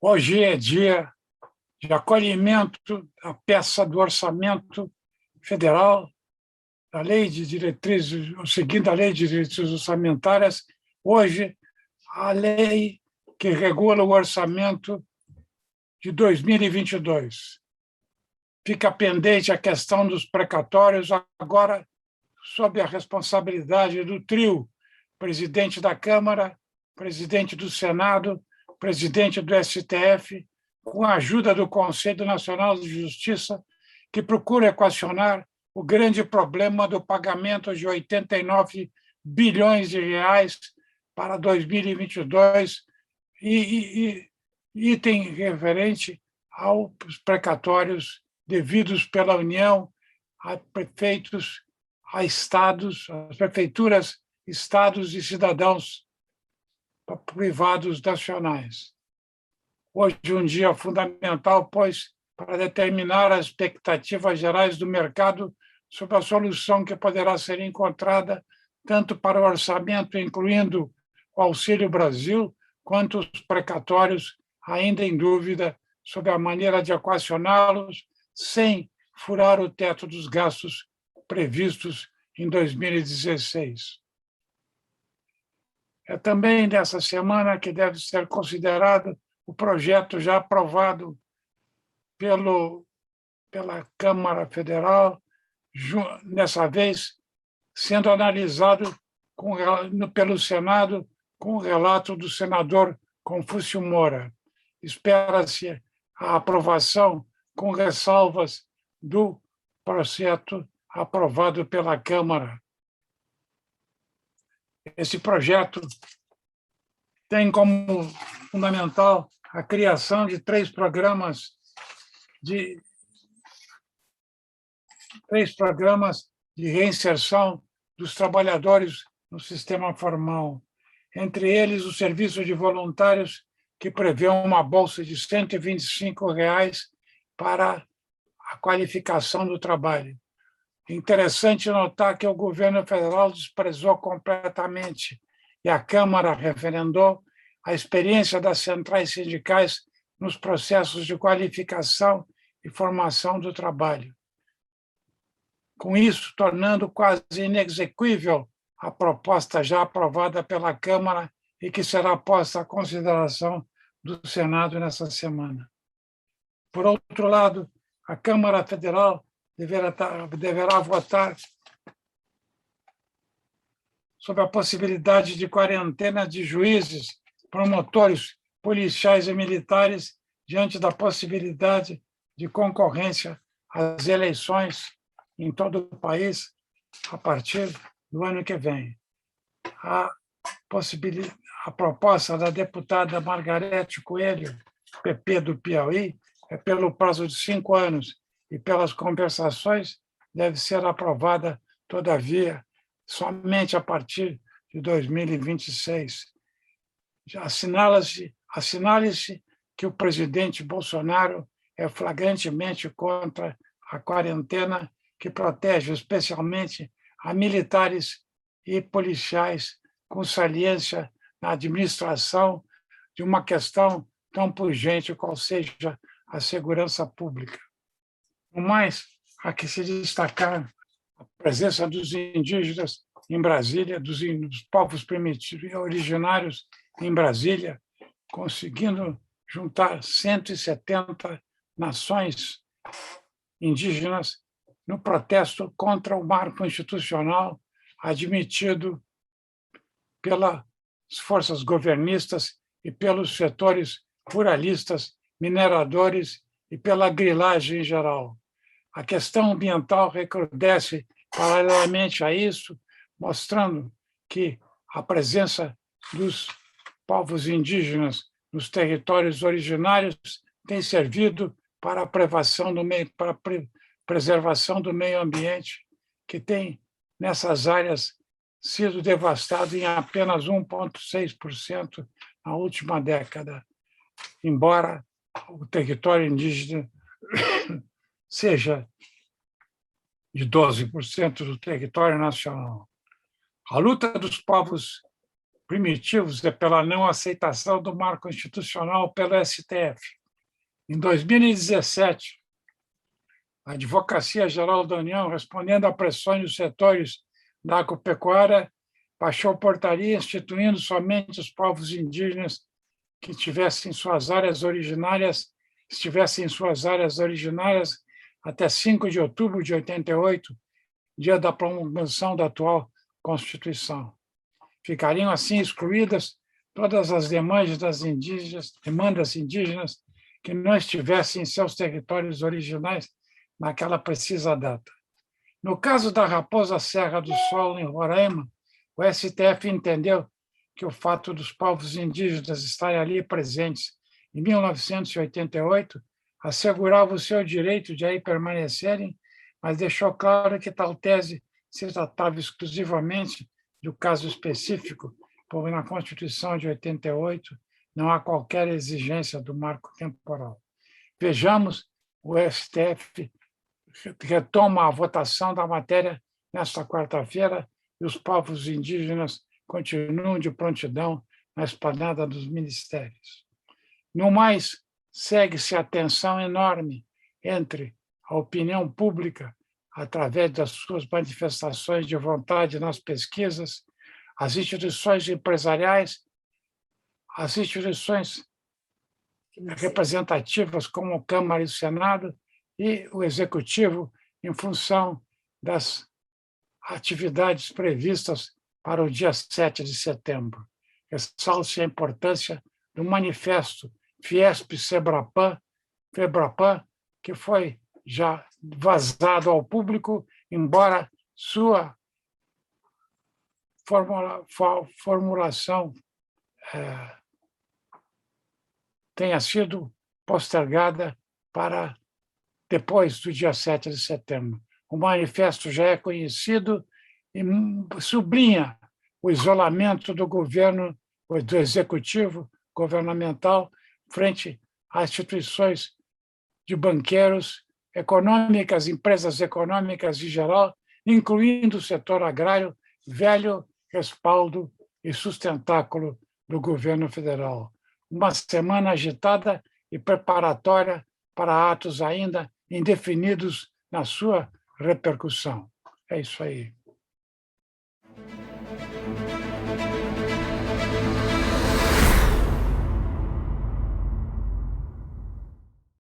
Hoje é dia de acolhimento da peça do orçamento federal, da lei de diretrizes, seguindo a lei de diretrizes orçamentárias, hoje a lei que regula o orçamento de 2022. Fica pendente a questão dos precatórios, agora sob a responsabilidade do trio, presidente da Câmara, presidente do Senado, presidente do STF, com a ajuda do Conselho Nacional de Justiça, que procura equacionar o grande problema do pagamento de 89 bilhões de reais para 2022 e item referente aos precatórios devidos pela União a prefeitos, a estados, as prefeituras, estados e cidadãos privados nacionais. Hoje, um dia fundamental, pois, para determinar as expectativas gerais do mercado sobre a solução que poderá ser encontrada tanto para o orçamento, incluindo o Auxílio Brasil, quanto os precatórios, ainda em dúvida sobre a maneira de equacioná-los sem furar o teto dos gastos previstos em 2016. É também nessa semana que deve ser considerado o projeto já aprovado pela Câmara Federal, nessa vez sendo analisado pelo Senado com o relato do senador Confúcio Moura. Espera-se a aprovação com ressalvas do projeto aprovado pela Câmara. Esse projeto tem como fundamental a criação de três programas de reinserção dos trabalhadores no sistema formal, entre eles o serviço de voluntários, que prevê uma bolsa de R$ 125 para a qualificação do trabalho. Interessante notar que o governo federal desprezou completamente e a Câmara referendou a experiência das centrais sindicais nos processos de qualificação e formação do trabalho. Com isso, tornando quase inexequível a proposta já aprovada pela Câmara e que será posta à consideração do Senado nessa semana. Por outro lado, a Câmara Federal deverá votar sobre a possibilidade de quarentena de juízes, promotores, policiais e militares diante da possibilidade de concorrência às eleições em todo o país a partir do ano que vem. A proposta da deputada Margarete Coelho, PP do Piauí, é pelo prazo de 5 anos e pelas compensações deve ser aprovada, todavia, somente a partir de 2026. Assinale-se que o presidente Bolsonaro é flagrantemente contra a quarentena que protege especialmente a militares e policiais com saliência na administração de uma questão tão pungente qual seja a segurança pública. No mais, há que se destacar a presença dos indígenas em Brasília, dos povos primitivos originários em Brasília, conseguindo juntar 170 nações indígenas no protesto contra o marco institucional admitido pelas forças governistas e pelos setores ruralistas, mineradores e pela grilagem em geral. A questão ambiental recrudesce paralelamente a isso, mostrando que a presença dos povos indígenas nos territórios originários tem servido para a preservação do meio ambiente, que tem, nessas áreas, sido devastado em apenas 1,6% na última década, embora o território indígena seja de 12% do território nacional. A luta dos povos primitivos e pela não aceitação do marco institucional pelo STF. Em 2017, a Advocacia Geral da União, respondendo a pressões dos setores da agropecuária, baixou portaria instituindo somente os povos indígenas que estivessem em suas áreas originárias até 5 de outubro de 88, dia da promulgação da atual Constituição. Ficariam, assim, excluídas todas as demandas indígenas que não estivessem em seus territórios originais naquela precisa data. No caso da Raposa Serra do Sol, em Roraima, o STF entendeu que o fato dos povos indígenas estarem ali presentes em 1988 assegurava o seu direito de aí permanecerem, mas deixou claro que tal tese se tratava exclusivamente do caso específico, porque na Constituição de 88 não há qualquer exigência do marco temporal. Vejamos, o STF retoma a votação da matéria nesta quarta-feira e os povos indígenas continuam de prontidão na esplanada dos ministérios. No mais, segue-se a tensão enorme entre a opinião pública, através das suas manifestações de vontade nas pesquisas, as instituições empresariais, as instituições representativas como a Câmara e o Senado e o Executivo em função das atividades previstas para o dia 7 de setembro. Ressalta-se a importância do manifesto Fiesp-Febrapan, que foi já vazado ao público, embora sua formulação tenha sido postergada para depois do dia 7 de setembro. O manifesto já é conhecido e sublinha o isolamento do governo, do executivo governamental, frente às instituições de banqueiros econômicas, empresas econômicas em geral, incluindo o setor agrário, velho respaldo e sustentáculo do governo federal. Uma semana agitada e preparatória para atos ainda indefinidos na sua repercussão. É isso aí.